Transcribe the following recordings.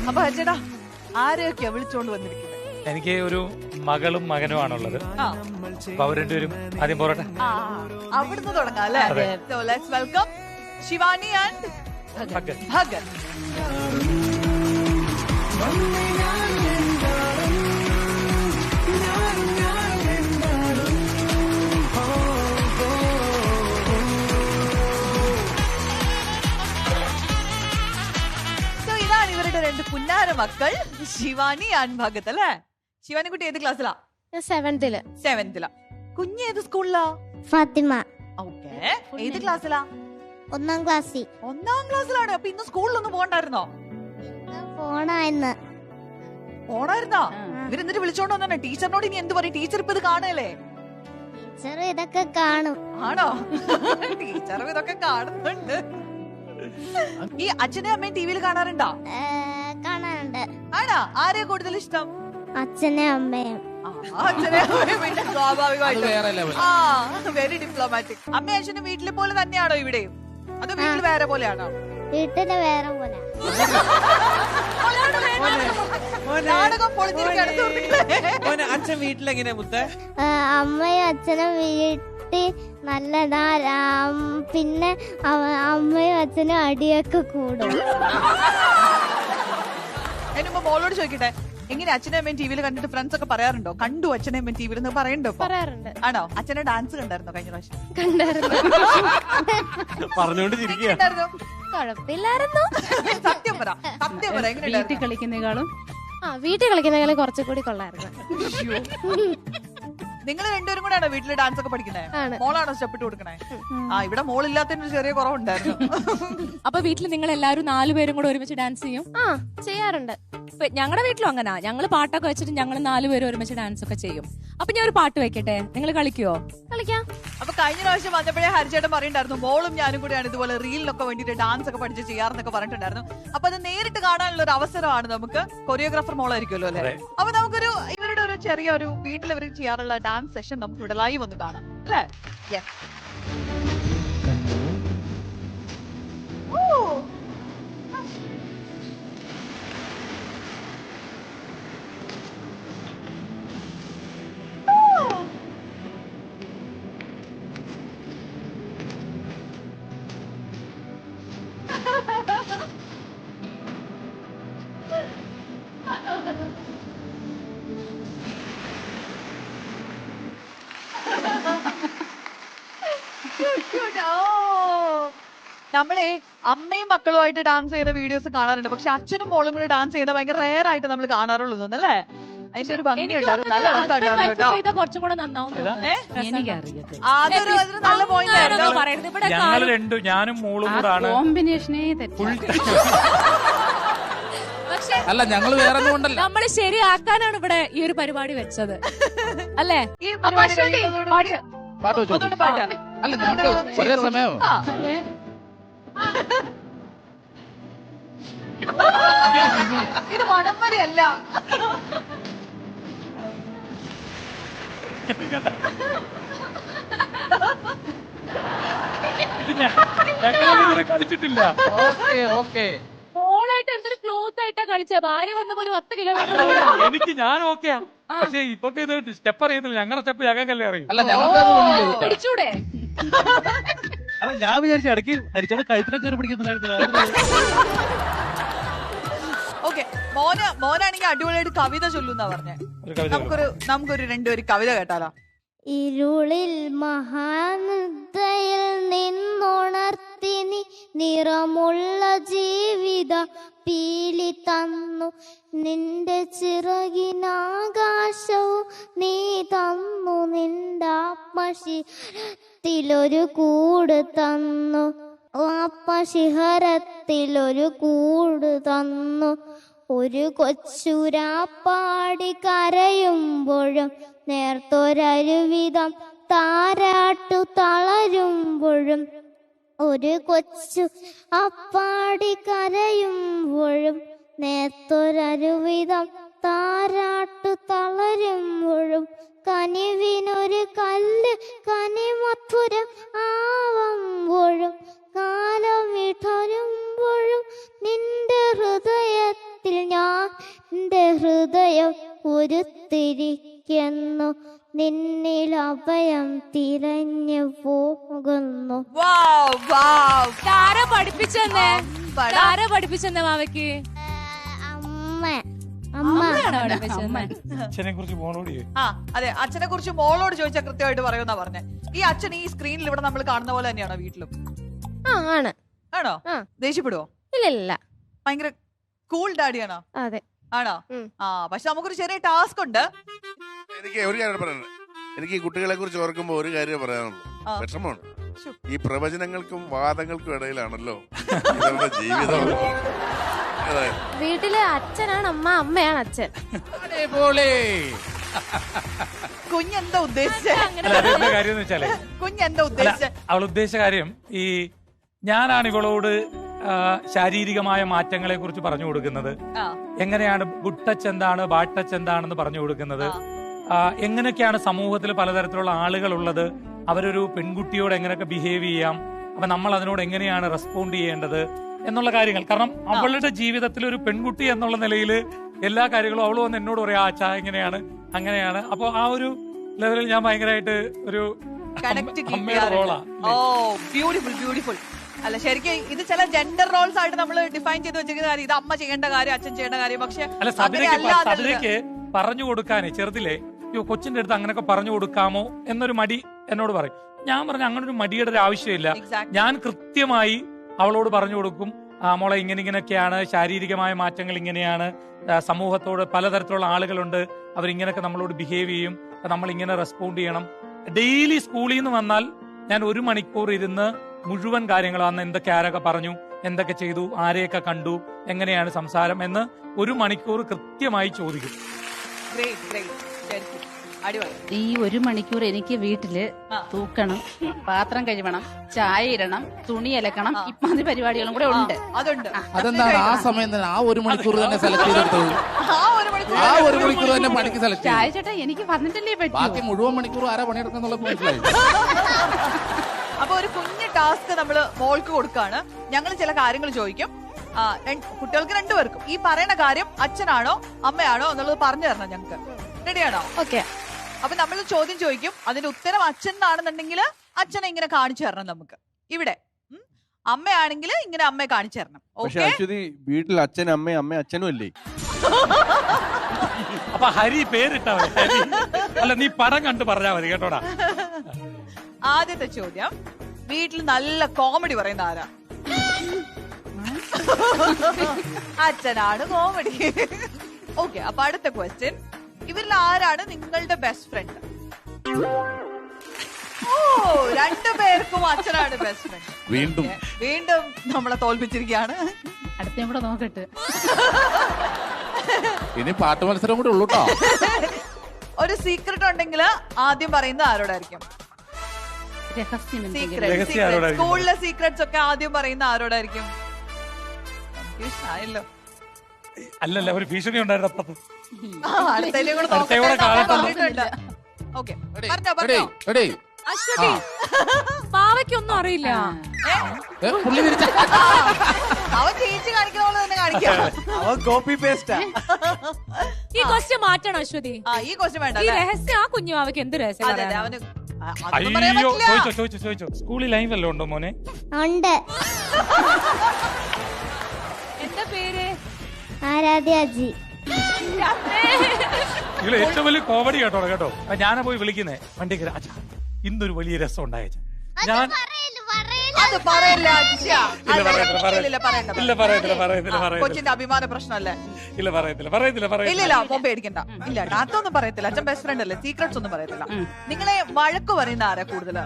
അപ്പൊ ചേട്ടാ ആരെയൊക്കെയാ വിളിച്ചോണ്ട് വന്നിരിക്കുന്നത്? എനിക്ക് ഒരു മകളും മകനുമാണുള്ളത്. അപ്പൊ അവർ രണ്ടുപേരും ആദ്യം പോരട്ടെ. അവിടുന്ന് തുടങ്ങാം അല്ലേ? So let's welcome Shivani and Bhagat. ഇതാണ് ഇവരുടെ രണ്ട് പുന്നാര മക്കൾ ശിവാനി ആൻഡ് ഭഗത് അല്ലേ? ശിവാനി കുട്ടി ഏത് ക്ലാസ്സിലാ? സെവൻത്തിലാ. കുഞ്ഞ് ഏത് സ്കൂളിലാ? ഫാത്തിമ. ഓക്കെ. ഏത് ക്ലാസ്സിലാ? ഒന്നാം ക്ലാസ്സിൽ. ഒന്നാം ക്ലാസ്സിലാണ്. അപ്പൊ ഇന്ന് സ്കൂളിലൊന്നും പോകണ്ടായിരുന്നോ? പോണായിരുന്നോ? ഇവരെന്നിട്ട് വിളിച്ചോണ്ട് വന്നെ ടീച്ചറിനോട് ഇനി എന്ത് പറയും? ടീച്ചർ ഇപ്പൊ ഇത് കാണല്ലേ? ടീച്ചർ ഇതൊക്കെ കാണും. ആണോ? ടീച്ചറും ഇതൊക്കെ കാണുന്നുണ്ട്. ഈ അച്ഛനും അമ്മയും ടിവിയിൽ കാണാറുണ്ടോ? കാണാറുണ്ട്. ആണോ? ആരെയാ കൂടുതൽ ഇഷ്ടം? അച്ഛനെ അമ്മയും. അച്ഛനെ അമ്മയും പിന്നെ സ്വാഭാവികമായിട്ടും വെരി ഡിപ്ലോമാറ്റിക്. അമ്മയും അച്ഛനും വീട്ടിലെ പോലെ തന്നെയാണോ ഇവിടെയും? അതോ വീട്ടിൽ വേറെ പോലെയാണോ? വീട്ടില് വേറെ പോലെ. അച്ഛൻ വീട്ടിലെങ്ങനെയാ മുത്തേ? അമ്മയും അച്ഛനും വീട്ടിൽ നല്ലതാ. പിന്നെ അമ്മയും അച്ഛനും അടിയൊക്കെ കൂടും. അതിനുമ്പോ മോളോട് ചോദിക്കട്ടെ, എങ്ങനെ അച്ഛനും അമ്മയും ടിവിയിൽ കണ്ടിട്ട് ഫ്രണ്ട്സ് ഒക്കെ പറയാറുണ്ടോ? കണ്ടു അച്ഛനും അമ്മയും ടിവിയിൽ എന്ന് പറയണ്ടോ? പറയാറുണ്ട്. ആണോ? അച്ഛനെ ഡാൻസ് കണ്ടായിരുന്നോ കഴിഞ്ഞ പ്രാവശ്യം? കണ്ടായിരുന്നു. പറഞ്ഞോണ്ട് ചിരിക്കുകയായിരുന്നു. കുഴപ്പമില്ലായിരുന്നു. സത്യം പറ, സത്യം പറ. എങ്ങനെ വീട്ടിൽ കളിക്കുന്നേക്കാളും വീട്ടിൽ കളിക്കുന്നേക്കാളും കുറച്ചുകൂടി കൊള്ളായിരുന്നു. നിങ്ങൾ രണ്ടുപേരും കൂടെ ആണോ വീട്ടില് ഡാൻസ് ഒക്കെ പഠിക്കുന്നത്? മോളാണോ സ്റ്റെപ്പ് ഇട്ട് കൊടുക്കണേ? ഇവിടെ മോളില്ലാത്തതിന് ചെറിയ കുറവുണ്ടായിരുന്നു. അപ്പൊ വീട്ടിൽ നിങ്ങൾ എല്ലാവരും 4 പേരും കൂടെ ഒരുമിച്ച് ഡാൻസ് ചെയ്യും? ചെയ്യാറുണ്ട്. ഞങ്ങളുടെ വീട്ടിലും അങ്ങനെ. ഞങ്ങള് പാട്ടൊക്കെ വെച്ചിട്ട് ഞങ്ങൾ 4 പേരും ഒരുമിച്ച് ഡാൻസ് ഒക്കെ ചെയ്യും. അപ്പൊ ഞാൻ ഒരു പാട്ട് വെക്കട്ടെ, നിങ്ങൾ കളിക്കുവോ? കളിക്കാം. അപ്പൊ കഴിഞ്ഞ പ്രാവശ്യം വന്നപ്പോഴേ ഹരിചേട്ടൻ പറയുണ്ടായിരുന്നു മോളും ഞാനും കൂടെയാണ് ഇതുപോലെ റീലിനൊക്കെ വേണ്ടിട്ട് ഡാൻസ് ഒക്കെ പഠിച്ച് ചെയ്യാറെന്നൊക്കെ പറഞ്ഞിട്ടുണ്ടായിരുന്നു. അപ്പൊ അത് നേരിട്ട് കാണാനുള്ള ഒരു അവസരമാണ് നമുക്ക്. കൊറിയോഗ്രാഫർ മോളായിരിക്കുമല്ലോ അല്ലെ? അപ്പൊ നമുക്കൊരു ഇവരുടെ ഒരു ചെറിയ ഒരു വീട്ടിൽ ഇവർ ചെയ്യാറുള്ള ഡാൻസ് സെഷൻ നമുക്ക് ഇവിടെ ലൈവ് ഒന്ന് കാണാം അല്ലേ? നമ്മളെ അമ്മയും മക്കളുമായിട്ട് ഡാൻസ് ചെയ്ത വീഡിയോസ് കാണാറുണ്ട്. പക്ഷെ അച്ഛനും മോളും കൂടെ ഡാൻസ് ചെയ്ത ഭയങ്കര റയർ ആയിട്ട് നമ്മൾ കാണാറുള്ളൂ അല്ലേ? അതിന്റെ ഒരു ഭംഗിയുണ്ട്. നല്ല കുറച്ചും കൂടെ നന്നാവും. അതൊരു നല്ല പോയിന്റ് ആയിരുന്നു. ഞങ്ങൾ ഞാനും മോളും കൂടാണ് കോമ്പിനേഷനേ അല്ല ഞങ്ങൾ വേറെ കൊണ്ടല്ല, നമ്മള് ശരിയാക്കാനാണ് ഇവിടെ ഈ ഒരു പരിപാടി വെച്ചത് അല്ലേ? ഈ പരിപാടി പാട്ട് വെച്ചോ. അല്ല നമുക്ക് ഒരേ സമയം ഇത് വടംവലിയല്ല. കളിച്ചിട്ടില്ല. മോളായിട്ട് എന്തൊരു ക്ലോസ് ആയിട്ടാ കളിച്ച. ഭാര്യ വന്നപ്പോ 10 കിലോമീറ്റർ. എനിക്ക് ഞാൻ ഓക്കെയാ. പക്ഷെ ഇപ്പൊ സ്റ്റെപ്പ് അറിയത്തില്ല. ഞങ്ങളുടെ സ്റ്റെപ്പ് ഞങ്ങൾക്കല്ലേ അറിയും. അല്ല പിടിച്ചൂടെ? അല്ല ഞാൻ വിചാരിച്ചു ഇടയ്ക്ക് ഹരിച്ചേട്ടൻ കഴുത്തിനൊക്കെ കയറി പിടിക്കുന്നുണ്ടായിരുന്നു. ഓക്കെ, മോനാണെങ്കിൽ അടിപൊളിയായിട്ട് കവിത ചൊല്ലുന്നാ പറഞ്ഞേ. നമുക്കൊരു രണ്ടുപേര് കവിത കേട്ടാലോ? ഇരുളിൽ മഹാനദയിൽ നിന്നുണർത്തി നീ നിറമുള്ള ജീവിത പീലി തന്നു. നിന്റെ ചിറകിനാകാശവും നീ തന്നു. നിന്റെ ആത്മശിഹരത്തിലൊരു കൂട് തന്നു. ആത്മശിഹരത്തിലൊരു കൂട് തന്നു. ഒരു കൊച്ചുരാപ്പാടി കരയുമ്പോഴും നേർത്തൊരരുവിധം താരാട്ടു തളരുമ്പോഴും. ഒരു കൊച്ചു അപ്പാടി കരയുമ്പോഴും നേർത്തൊരരുവിധം താരാട്ടു തളരുമ്പോഴും കനിവിനൊരു കല്ല് കനിമധുരം ആവുമ്പോഴും കാലം വിടരുമ്പോഴും നിന്റെ ഹൃദയത്തിൽ ഞാൻ എൻ്റെ ഹൃദയം ഉരുത്തിരിക്കുന്നു, നിന്നിൽ അഭയം തിരഞ്ഞു പോകുന്നു. ആരാ പഠിപ്പിച്ചെന്നേ? ആരാ പഠിപ്പിച്ചെന്നേ മാവയ്ക്ക്? അമ്മയാണോ പഠിപ്പിച്ചെന്നേ? അച്ഛനെ കുറിച്ച് മോളോട് അതെ, അച്ഛനെ കുറിച്ച് മോളോട് ചോദിച്ചാൽ കൃത്യമായിട്ട് പറയുമെന്നാ പറഞ്ഞേ. ഈ അച്ഛൻ ഈ സ്ക്രീനിൽ ഇവിടെ നമ്മൾ കാണുന്ന പോലെ തന്നെയാണോ വീട്ടിലും? ആണ്. ആണോ? ദേഷ്യപ്പെടുവോ? ഇല്ല. ഭയങ്കര കൂൾ ഡാഡിയാണോ? അതെ. ആണോ? പക്ഷെ നമുക്കൊരു ചെറിയ ടാസ്ക് ഉണ്ട്. എനിക്ക് ഒരു കാര്യം പറയാനുണ്ട്. എനിക്ക് ഈ കുട്ടികളെ കുറിച്ച് ഓർക്കുമ്പോ ഒരു കാര്യം പറയാനുള്ളൂ. വിഷമമാണ്. ഈ പ്രവചനങ്ങൾക്കും വാദങ്ങൾക്കും ഇടയിലാണല്ലോ ഇവരുടെ ജീവിതം. വീട്ടില് അച്ഛനാണ് അമ്മ, അമ്മയാണ് അച്ഛൻ. കുഞ്ഞെന്താ ഉദ്ദേശിച്ചേ? കാര്യം വെച്ചാലേ കുഞ്ഞെന്താ ഉദ്ദേശിച്ചേ? അവൾ ഉദ്ദേശിച്ച കാര്യം, ഈ ഞാനാണ് ഇവളോട് ശാരീരികമായ മാറ്റങ്ങളെ കുറിച്ച് പറഞ്ഞു കൊടുക്കുന്നത്, എങ്ങനെയാണ് ഗുഡ് ടച്ച് എന്താണ് ബാഡ് ടച്ച് എന്താണെന്ന് പറഞ്ഞു കൊടുക്കുന്നത്, എങ്ങനെയൊക്കെയാണ് സമൂഹത്തിൽ പലതരത്തിലുള്ള ആളുകൾ ഉള്ളത്, അവരൊരു പെൺകുട്ടിയോട് എങ്ങനെയൊക്കെ ബിഹേവ് ചെയ്യാം, അപ്പൊ നമ്മൾ അതിനോട് എങ്ങനെയാണ് റെസ്പോണ്ട് ചെയ്യേണ്ടത് എന്നുള്ള കാര്യങ്ങൾ. കാരണം അവളുടെ ജീവിതത്തിൽ ഒരു പെൺകുട്ടി എന്നുള്ള നിലയിൽ എല്ലാ കാര്യങ്ങളും അവൾ വന്ന് എന്നോട് പറയാ, അച്ഛാ എങ്ങനെയാണ് അങ്ങനെയാണ്. അപ്പൊ ആ ഒരു ലെവലിൽ ഞാൻ ഭയങ്കരമായിട്ട് ഒരു അമ്മയുടെ റോളാ. ബ്യൂട്ടിഫുൾ. അല്ല, ശരിക്കും ഇത് ചില ജെൻഡർ റോൾസ് ആയിട്ട് നമ്മൾ ഡിഫൈൻ ചെയ്ത് വെച്ചിരിക്കുന്ന കാര്യം, ഇത് അമ്മ ചെയ്യേണ്ട കാര്യം, അച്ഛൻ ചെയ്യേണ്ട കാര്യം. പക്ഷെ അല്ല, സബിതയ്ക്ക് പറഞ്ഞു കൊടുക്കാനേ ചെറുതിലെ കൊച്ചിന്റെ അടുത്ത് അങ്ങനെയൊക്കെ പറഞ്ഞു കൊടുക്കാമോ എന്നൊരു മടി എന്നോട് പറയും. ഞാൻ പറഞ്ഞു അങ്ങനെ ഒരു മടിയുടെ ഒരു ആവശ്യമില്ല. ഞാൻ കൃത്യമായി അവളോട് പറഞ്ഞു കൊടുക്കും, മോളെ ഇങ്ങനെയൊക്കെയാണ്, ശാരീരികമായ മാറ്റങ്ങൾ ഇങ്ങനെയാണ്, സമൂഹത്തോട് പലതരത്തിലുള്ള ആളുകളുണ്ട്, അവരിങ്ങനെയൊക്കെ നമ്മളോട് ബിഹേവ് ചെയ്യും, നമ്മൾ ഇങ്ങനെ റെസ്പോണ്ട് ചെയ്യണം. ഡെയിലി സ്കൂളിൽ നിന്ന് വന്നാൽ ഞാൻ 1 മണിക്കൂർ ഇരുന്ന് മുഴുവൻ കാര്യങ്ങളും, അന്ന് എന്തൊക്കെ ആരൊക്കെ പറഞ്ഞു, എന്തൊക്കെ ചെയ്തു, ആരെയൊക്കെ കണ്ടു, എങ്ങനെയാണ് സംസാരം എന്ന് 1 മണിക്കൂർ കൃത്യമായി ചോദിക്കും. ഈ 1 മണിക്കൂർ എനിക്ക് വീട്ടില് തൂക്കണം, പാത്രം കഴുകണം, ചായ ഇടണം, തുണി അലക്കണം, ഇപ്പാതി പരിപാടികളും കൂടെ ഉണ്ട്. അതെന്താണ് ആ സമയം തന്നെ ആ 1 മണിക്കൂർ തന്നെ സെലക്ട് ചെയ്തെടുത്തത്? ആ 1 മണിക്കൂർ തന്നെ പണിക്ക് സെലക്ട് ചായ ചേട്ടാ എനിക്ക് പറഞ്ഞിട്ടല്ലേ പറ്റും. ബാക്കി മുഴുവൻ മണിക്കൂർ ആരാ പണിയെടുക്കുന്നുള്ള മനസ്സിലായി. അപ്പൊ ഒരു കുഞ്ഞു ടാസ്ക് നമ്മള് മോൾക്ക് കൊടുക്കാണ്. ഞങ്ങൾ ചില കാര്യങ്ങൾ ചോദിക്കും. കുട്ടികൾക്ക് 2 പേർക്കും ഈ പറയുന്ന കാര്യം അച്ഛനാണോ അമ്മയാണോ എന്നുള്ളത് പറഞ്ഞു തരണം ഞങ്ങൾക്ക്. റെഡിയാണോ? ഓക്കെ. അപ്പൊ നമ്മൾ ചോദ്യം ചോദിക്കും, അതിന്റെ ഉത്തരം അച്ഛൻ ആണെന്നുണ്ടെങ്കിൽ അച്ഛനെ ഇങ്ങനെ കാണിച്ചു തരണം നമുക്ക്. ഇവിടെ അമ്മയാണെങ്കിൽ ഇങ്ങനെ അമ്മയെ കാണിച്ചു തരണം. വീട്ടിൽ അച്ഛൻ അമ്മ അമ്മ അച്ഛനും അല്ലേ? അപ്പൊ ഹരി പേരിട്ടാ മതി. അല്ല, നീ പടം കണ്ടു പറഞ്ഞാ മതി കേട്ടോടാ. ആദ്യത്തെ ചോദ്യം, വീട്ടിൽ നല്ല കോമഡി പറയുന്ന ആരാ? അച്ഛനാണ് കോമഡി. ഓക്കെ. അപ്പൊ അടുത്ത ക്വസ്റ്റ്യൻ, ഇവരിൽ ആരാണ് നിങ്ങളുടെ ബെസ്റ്റ് ഫ്രണ്ട്? 2 പേർക്കും അച്ഛനാണ് ബെസ്റ്റ് ഫ്രണ്ട്. വീണ്ടും നമ്മളെ തോൽപ്പിച്ചിരിക്കുകയാണ്. അടുത്തേം കൂടെ നോക്കട്ടെ. ഇനി പാട്ട് മത്സരം കൂടെ ഉള്ളൂട്ടോ. ഒരു സീക്രട്ട് ഉണ്ടെങ്കിൽ ആദ്യം പറയുന്നത് ആരോടായിരിക്കും? സ്കൂളിലെ സീക്രട്സ് ഒക്കെ ആദ്യം പറയുന്ന ആരോടായിരിക്കും? ആയല്ലോ. അല്ലല്ല, ഒരു ഭീഷണി ഉണ്ടായിരുന്നു. പാവയ്ക്കൊന്നും അറിയില്ല. അവൻ ചേച്ചി കാണിക്കുന്ന പോലെ തന്നെ കാണിക്കാം. കോപ്പി പേസ്റ്റാ. ഈ ക്വസ്റ്റ്യൻ മാറ്റണം അശ്വതി. ഈ ക്വസ്റ്റ്യൻ വേണ്ട. ഈ രഹസ്യം ആ കുഞ്ഞു പാവയ്ക്ക് എന്ത് രഹസ്യം? അവന് അയ്യോ, ചോദിച്ചോ. സ്കൂളിൽ ലൈവ് വല്ലതും ഉണ്ടോ മോനെ? ഉണ്ട്. എന്താ പേര്? ആരാധ്യാജി. നിങ്ങൾ ഏറ്റവും വലിയ കോമഡി കേട്ടോ. ഞാനാ പോയി വിളിക്കുന്നേ വണ്ടി കയറി, അച്ഛാ ഇന്നൊരു വലിയ രസം ഉണ്ടായ ഞാൻ കൊച്ചിന്റെ അഭിമാന പ്രശ്നമല്ലേ? ഇല്ല പറയത്തില്ല. ഇല്ല പേടിക്കണ്ട. ഇല്ല, അതൊന്നും പറയത്തില്ല. അച്ഛൻ ബെസ്റ്റ് ഫ്രണ്ട് അല്ലേ, സീക്രട്സ് ഒന്നും പറയത്തില്ല. നിങ്ങളെ വഴക്ക് പറയുന്ന ആരാ കൂടുതല്?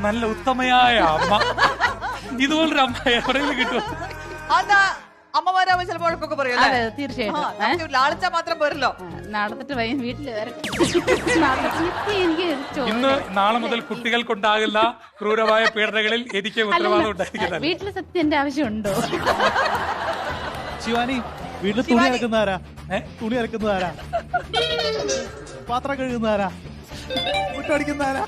നല്ല ഉത്തമയായ അമ്മ. ഇതുപോലൊരു അമ്മ എവിടെയെങ്കിലും കിട്ടും? അതാ അമ്മമാരാവുമ്പോ ചിലപ്പോൾ വഴക്കൊക്കെ പറയല്ലേ? തീർച്ചയായിട്ടും. ലാളിച്ചാ മാത്രം പോരല്ലോ. നടന്നിട്ട് വീട്ടില് ഇന്ന് നാളെ മുതൽ കുട്ടികൾക്കുണ്ടാകുന്ന ക്രൂരമായ പീഡനങ്ങളിൽ എനിക്ക് ഉത്തരവാദിത്വം ഉണ്ടായിരിക്കുന്നത്. വീട്ടില് സത്യം എന്റെ ആവശ്യമുണ്ടോ? ശിവാനി, വീട്ടിൽ തുണി അലക്കുന്നതാരാ? തുണി അലക്കുന്നതാരാ? പാത്രം കഴുകുന്നതാരാ? മുട്ടടിക്കുന്നതാരാ?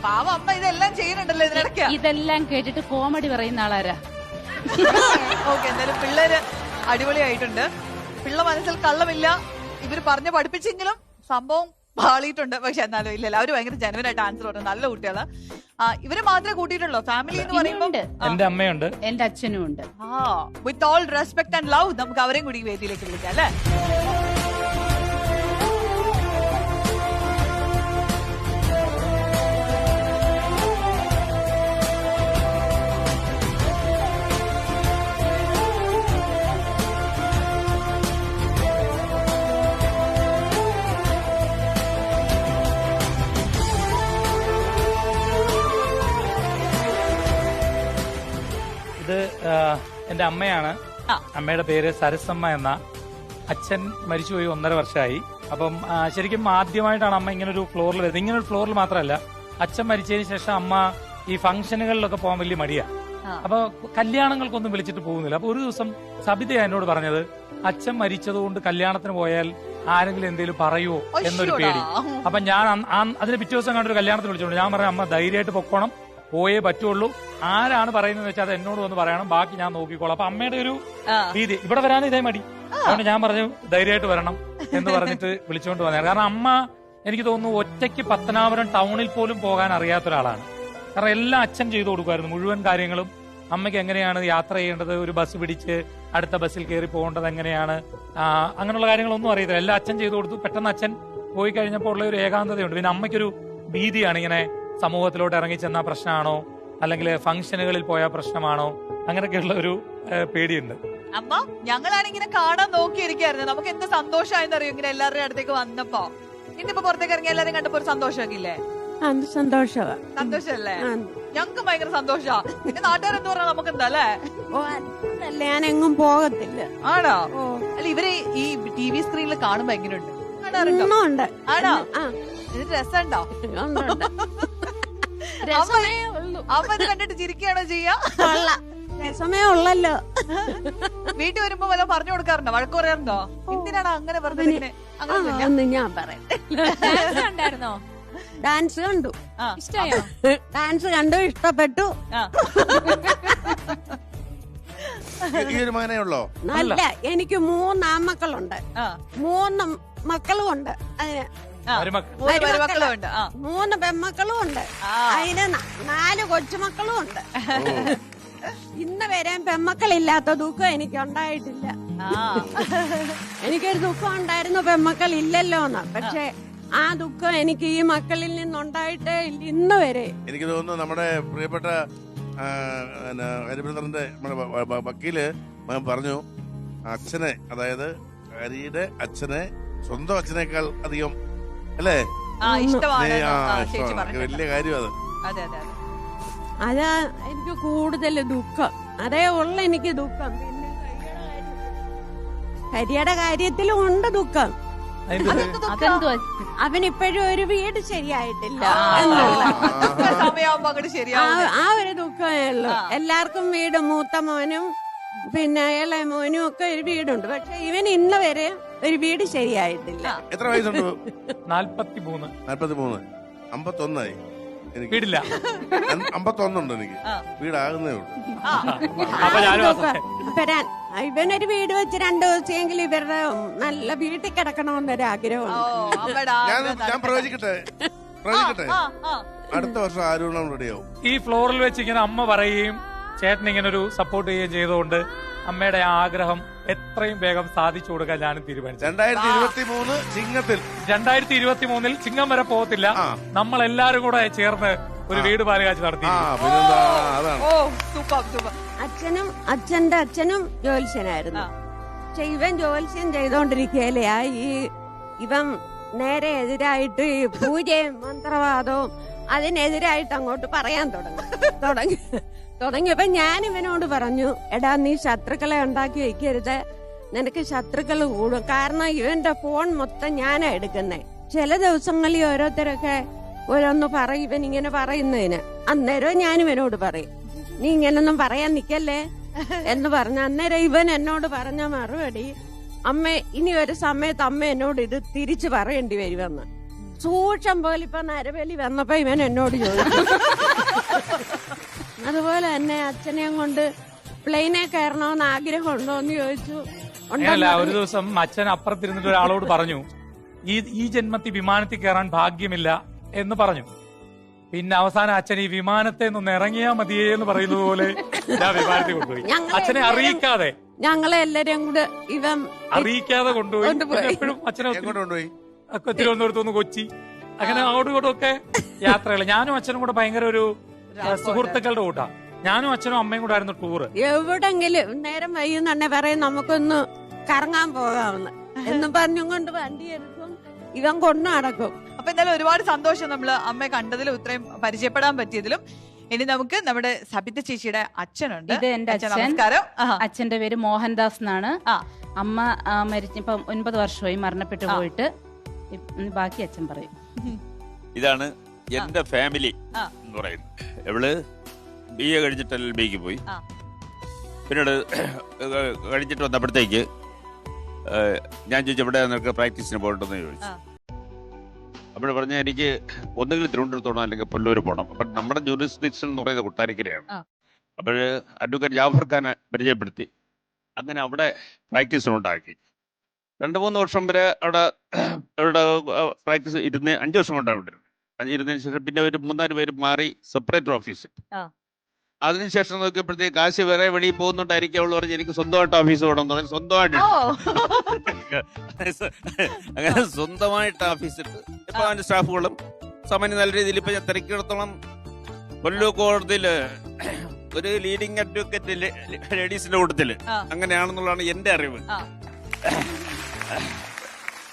പാവം അമ്മ ഇതെല്ലാം ചെയ്യുന്നുണ്ടല്ലോ ഇതിനിടയ്ക്ക്. ഇതെല്ലാം കേട്ടിട്ട് കോമഡി പറയുന്ന ആളാരാ? ഓക്കെ, എന്തായാലും പിള്ളേര് അടിപൊളിയായിട്ടുണ്ട്. പിള്ള മനസ്സിൽ കള്ളമില്ല. ഇവര് പറഞ്ഞു പഠിപ്പിച്ചെങ്കിലും സംഭവം പാളിയിട്ടുണ്ട്. പക്ഷെ എന്നാലും ഇല്ലല്ലോ, അവര് ഭയങ്കര ജനുവനായിട്ട് ആൻസർ പറഞ്ഞു. നല്ല കുട്ടികള്. ഇവര് മാത്രമേ കൂട്ടിയിട്ടുള്ളൂ. ഫാമിലി എന്ന് പറയുമ്പോൾ എന്റെ അമ്മയുണ്ട്, എന്റെ അച്ഛനും ഉണ്ട്. With all respect and love നമുക്ക് അവരെയും കൂടി വേദിയിലേക്ക് വിളിക്കാം അല്ലേ? ഇത് എന്റെ അമ്മയാണ്. അമ്മയുടെ പേര് സരസമ്മ എന്ന. അച്ഛൻ മരിച്ചുപോയി 1.5 വർഷമായി. അപ്പം ശരിക്കും ആദ്യമായിട്ടാണ് അമ്മ ഇങ്ങനെ ഒരു ഫ്ലോറിൽ വരുന്നത്. ഇങ്ങനെ ഒരു ഫ്ലോറിൽ മാത്രമല്ല, അച്ഛൻ മരിച്ചതിന് ശേഷം അമ്മ ഈ ഫംഗ്ഷനുകളിലൊക്കെ പോകാൻ വലിയ മടിയാ. അപ്പൊ കല്യാണങ്ങൾക്കൊന്നും വിളിച്ചിട്ട് പോകുന്നില്ല. അപ്പൊ ഒരു ദിവസം സബിത എന്നോട് പറഞ്ഞത്, അച്ഛൻ മരിച്ചതുകൊണ്ട് കല്യാണത്തിന് പോയാൽ ആരെങ്കിലും എന്തെങ്കിലും പറയുമോ എന്നൊരു പേടി. അപ്പൊ ഞാൻ അതിന് പിറ്റേ ദിവസം കണ്ടൊരു കല്യാണത്തിന് വിളിച്ചോണ്ട് ഞാൻ പറഞ്ഞു, അമ്മ ധൈര്യമായിട്ട് പൊക്കോണം, പോയേ പറ്റുള്ളൂ. ആരാണ് പറയുന്നത് വെച്ചാൽ അത് എന്നോട് വന്ന് പറയണം, ബാക്കി ഞാൻ നോക്കിക്കോളാം. അപ്പൊ അമ്മയുടെ ഒരു രീതി, ഇവിടെ വരാൻ ഇതേ മടി. അതുകൊണ്ട് ഞാൻ പറഞ്ഞു ധൈര്യമായിട്ട് വരണം എന്ന് പറഞ്ഞിട്ട് വിളിച്ചുകൊണ്ട് വന്നത്. കാരണം അമ്മ എനിക്ക് തോന്നുന്നു ഒറ്റയ്ക്ക് പത്തനാപുരം ടൗണിൽ പോലും പോകാൻ അറിയാത്ത ഒരാളാണ്. കാരണം എല്ലാം അച്ഛൻ ചെയ്തു കൊടുക്കുമായിരുന്നു. മുഴുവൻ കാര്യങ്ങളും അമ്മയ്ക്ക് എങ്ങനെയാണ് യാത്ര ചെയ്യേണ്ടത്, ഒരു ബസ് പിടിച്ച് അടുത്ത ബസ്സിൽ കയറി പോകേണ്ടത് എങ്ങനെയാണ്, അങ്ങനെയുള്ള കാര്യങ്ങളൊന്നും അറിയത്തില്ല. എല്ലാം അച്ഛൻ ചെയ്തു കൊടുത്തു. പെട്ടെന്ന് അച്ഛൻ പോയി കഴിഞ്ഞപ്പോൾ ഉള്ള ഒരു ഏകാന്തതയുണ്ട്. പിന്നെ അമ്മയ്ക്കൊരു ഭീതിയാണ്, ഇങ്ങനെ സമൂഹത്തിലോട്ട് ഇറങ്ങി ചെന്ന പ്രശ്നമാണോ, അല്ലെങ്കിൽ ഫംഗ്ഷനുകളിൽ പോയ പ്രശ്നമാണോ, അങ്ങനെയൊക്കെയുള്ള ഒരു പേടിയുണ്ട്. അമ്മ ഞങ്ങളാണ് ഇങ്ങനെ കാണാൻ നോക്കിയിരിക്കായിരുന്നു. നമുക്ക് എന്ത് സന്തോഷമായെന്നറിയോ ഇങ്ങനെ എല്ലാവരുടെ അടുത്തേക്ക് വന്നപ്പോ. ഇന്നിപ്പോ പുറത്തേക്ക് ഇറങ്ങി എല്ലാരും കണ്ടപ്പോ ഒരു സന്തോഷമൊക്കെ ഇല്ലേ? സന്തോഷല്ലേ? ഞങ്ങൾക്ക് ഭയങ്കര സന്തോഷാ. പിന്നെ നാട്ടുകാരെന്ത് പറഞ്ഞാൽ നമുക്ക് എന്താ അല്ലേ? ഞാൻ എങ്ങും പോകത്തില്ല. ആണോ? അല്ല, ഇവര് ഈ TV സ്ക്രീനിൽ കാണുമ്പോ എങ്ങനെയുണ്ട്? കാണാറുണ്ടോ? ആണോ? ഇത് രസമുണ്ടോ? അമ്മ ഇത് കണ്ടിട്ട് ചിരിക്കുകയാണോ ചെയ്യാ? രസമേ ഉള്ളല്ലോ. വീട്ടിൽ വരുമ്പോ വല്ല പറഞ്ഞു കൊടുക്കാറുണ്ടോ? വഴക്ക് പറയാറുണ്ടോ? എന്തിനാണ് അങ്ങനെ പറഞ്ഞത്? അങ്ങനെ ഞാൻ ഉണ്ടായിരുന്നോ? ഡാൻസ് കണ്ടു. ഇഷ്ടമായോ? ഡാൻസ് കണ്ടു, ഇഷ്ടപ്പെട്ടു. ഈ ഒരു മകനേ ഉള്ളോ? നല്ല, എനിക്ക് 3 ആൺമക്കളുണ്ട്, 3 മക്കളും ഉണ്ട്. അതിന് 3 പെൺമക്കളും ഉണ്ട്. അതിന് 4 കൊച്ചുമക്കളും ഉണ്ട്. ഇന്ന് വരെ പെൺമക്കളില്ലാത്ത ദുഃഖം എനിക്ക് ഉണ്ടായിട്ടില്ല. എനിക്കൊരു ദുഃഖം ഉണ്ടായിരുന്നു, പെൺമക്കൾ ഇല്ലല്ലോന്ന്. പക്ഷെ ആ ദുഃഖം എനിക്ക് ഈ മക്കളിൽ നിന്നുണ്ടായിട്ടേ ഇന്ന് വരെ. എനിക്ക് തോന്നുന്നു നമ്മുടെ പ്രിയപ്പെട്ട ഹരിപ്രസറിന്റെ വക്കീല് പറഞ്ഞു, അച്ഛനെ, അതായത് ഹരിയുടെ അച്ഛനെ സ്വന്തം അച്ഛനേക്കാൾ അധികം അല്ലേ വലിയ കാര്യം അത്. അതാ എനിക്ക് കൂടുതൽ ദുഃഖം, അതേ ഉള്ള എനിക്ക് ദുഃഖം. പിന്നെ ഹരിയുടെ കാര്യത്തിലും ഉണ്ട് ദുഃഖം. അവനിപ്പോഴും ഒരു വീട് ശരിയായിട്ടില്ല. ആ ഒരു ദുഃഖമേ ഉള്ളൂ. എല്ലാവർക്കും വീട്, മൂത്ത മോനും പിന്നെ ഇളയ മോനും ഒക്കെ ഒരു വീടുണ്ട്. പക്ഷെ ഇവൻ ഇന്ന് വരെ ഒരു വീട് ശരിയായിട്ടില്ല. എത്ര വയസ്സുണ്ട്? 43. 51 വീടില്ല. 51 ഉണ്ട് എനിക്ക്. വീടാകുന്നേ ഉള്ളൂ. ഇവനൊരു വീട് വെച്ച് 2 ദിവസമെങ്കിലും ഇവരുടെ നല്ല വീട്ടിൽ കിടക്കണമെന്നൊരാഗ്രഹമുണ്ട്. ഞാൻ പ്രവചിക്കട്ടെ, അടുത്ത വർഷം ആരോണം റെഡിയാവും. ഈ ഫ്ലോറിൽ വെച്ച് ഇങ്ങനെ അമ്മ പറയുകയും ചേട്ടൻ ഇങ്ങനെ ഒരു സപ്പോർട്ട് ചെയ്യുകയും ചെയ്തുകൊണ്ട് അമ്മയുടെ ആഗ്രഹം എത്രയും വേഗം സാധിച്ചു കൊടുക്കാൻ ഞാനും തീരുമാനിച്ചു. 2023 ചിങ്ങത്തിൽ 2023 ചിങ്ങം വരെ പോകത്തില്ല. നമ്മൾ എല്ലാരും കൂടെ ചേർന്ന് ഒരു വീട് പാലുകാച്ചി നടത്തി. അച്ഛന്റെ അച്ഛനും ജ്യോത്സ്യനായിരുന്നു. പക്ഷെ ഇവൻ ജ്യോത്സ്യം ചെയ്തോണ്ടിരിക്കലേ ഇവൻ നേരെ എതിരായിട്ട് ഈ പൂജയും മന്ത്രവാദവും അതിനെതിരായിട്ട് അങ്ങോട്ട് പറയാൻ തുടങ്ങിയപ്പോ ഞാൻ ഇവനോട് പറഞ്ഞു, എടാ നീ ശത്രുക്കളെ ഉണ്ടാക്കി വെക്കരുത്, നിനക്ക് ശത്രുക്കൾ കൂടും. കാരണം ഇവന്റെ ഫോൺ മൊത്തം ഞാനാ എടുക്കുന്നേ. ചില ദിവസങ്ങളിൽ ഓരോരുത്തരൊക്കെ ഓരോന്ന് പറയും ഇവൻ ഇങ്ങനെ പറയുന്നതിന്. അന്നേരം ഞാൻ ഇവനോട് പറയും, നീ ഇങ്ങനൊന്നും പറയാൻ നിക്കല്ലേ, എന്ന് പറഞ്ഞ അന്നേരം ഇവൻ എന്നോട് പറഞ്ഞ മറുപടി, അമ്മ ഇനി ഒരു സമയത്ത് അമ്മ എന്നോട് ഇത് തിരിച്ചു പറയേണ്ടി വരുമെന്ന്. സൂക്ഷം പോലെ ഇപ്പൊ നരബലി വന്നപ്പോ ഇവൻ എന്നോട് ചോദിച്ചു. അതുപോലെ തന്നെ അച്ഛനെയും കൊണ്ട് പ്ലെയിനെ കയറണമെന്ന് ആഗ്രഹം ഉണ്ടോ എന്ന് ചോദിച്ചു. അങ്ങനല്ല, ഒരു ദിവസം അച്ഛൻ അപ്പുറത്തിരുന്നിട്ട് ഒരാളോട് പറഞ്ഞു, ഈ ജന്മത്തിൽ വിമാനത്തിൽ കയറാൻ ഭാഗ്യമില്ല എന്ന് പറഞ്ഞു. പിന്നെ അവസാനം അച്ഛൻ ഈ വിമാനത്തെ ഒന്ന് ഇറങ്ങിയാ മതിയേ എന്ന് പറയുന്നത് പോലെ ഞാൻ വിമാനത്തിൽ കൊണ്ടുപോയി. അച്ഛനെ അറിയിക്കാതെ, ഞങ്ങളെ എല്ലാരെയും കൂടെ ഇവൻ അറിയിക്കാതെ കൊണ്ടുപോയി. എപ്പോഴും അച്ഛനെ കൊണ്ടുപോയി തിരുവനന്തപുരത്ത് നിന്ന് കൊച്ചി, അങ്ങനെ അങ്ങോട്ടും ഇങ്ങോട്ടും ഒക്കെ യാത്രകൾ. ഞാനും അച്ഛനും കൂടെ ഭയങ്കര ഒരു സുഹൃത്തുക്കളുടെ കൂട്ടാ. ഞാനും അച്ഛനും അമ്മയും കൂടെ ആയിരുന്നു ടൂറ്. എവിടെങ്കിലും നേരം വൈകുന്നെ പറയും നമുക്കൊന്ന് കറങ്ങാൻ പോകാമെന്ന് എന്നും പറഞ്ഞും കൊണ്ട് വണ്ടി എടുക്കും, ഇവൻ കൊണ്ടു നടക്കും. അപ്പൊ എന്തായാലും ഒരുപാട് സന്തോഷം നമ്മള് അമ്മയെ കണ്ടതിലും ഇത്രയും പരിചയപ്പെടാൻ പറ്റിയതിലും. ഇനി നമുക്ക് നമ്മുടെ സബിത ചേച്ചിയുടെ അച്ഛനുണ്ട്. ഇത് എന്റെ അച്ഛൻ. നമസ്കാരം. അച്ഛന്റെ പേര് മോഹൻദാസ് എന്നാണ്. അമ്മ മരിച്ചിപ്പം 9 വർഷമായി മരണപ്പെട്ടു പോയിട്ട്. ബാക്കി അച്ഛൻ പറയും. ഇതാണ് എന്റെ ഫാമിലി എന്ന് പറയുന്നത്. ഇവള് BA കഴിഞ്ഞിട്ട് LLBക്ക് പോയി. പിന്നീട് കഴിഞ്ഞിട്ട് വന്നപ്പോഴത്തേക്ക് ഞാൻ ചോദിച്ചു, എവിടെ നിനക്ക് പ്രാക്ടീസിന് പോകണ്ടെന്ന് ചോദിച്ചു. അപ്പോൾ പറഞ്ഞ എനിക്ക് ഒന്നുകിൽ തിരുവനന്തപുരത്തോണം അല്ലെങ്കിൽ പുല്ലൂർ പോകണം. അപ്പം നമ്മുടെ ജൂറിസ്ഡിക്ഷൻ എന്ന് പറയുന്നത് കൊട്ടാരക്കരയാണ്. അപ്പോൾ അഡ്വക്കേറ്റ് ജാഫർ ഖാനെ പരിചയപ്പെടുത്തി. അങ്ങനെ അവിടെ പ്രാക്ടീസിനുണ്ടാക്കി. 2-3 വർഷം വരെ അവിടെ പ്രാക്ടീസ് 5 വർഷം കൊണ്ടാണ് അവിടെ ഇരുന്നതിന് ശേഷം പിന്നെ ഒരു 3-4 പേര് മാറി സെപ്പറേറ്റ് ഓഫീസ്. അതിനുശേഷം നോക്കിയപ്പോഴത്തേക്ക് കാശ് വേറെ വെളിയിൽ പോകുന്നുണ്ടായിരിക്കും. അവള് പറഞ്ഞ് എനിക്ക് സ്വന്തമായിട്ട് ഓഫീസ് വേണമെന്ന് പറഞ്ഞ് സ്വന്തമായിട്ട് അങ്ങനെ സ്വന്തമായിട്ട് ഓഫീസ് ഇട്ട് ഇപ്പൊ അതിന്റെ സ്റ്റാഫുകളും സാമാന്യം നല്ല രീതിയിൽ ഇപ്പൊ ഞാൻ തിരക്കിടത്തോളം കൊല്ലൂർ കോടതിയില് ഒരു ലീഡിംഗ് അഡ്വക്കേറ്റ് ലേഡീസിന്റെ കൂട്ടത്തില് അങ്ങനെയാണെന്നുള്ളതാണ് എന്റെ അറിവ്.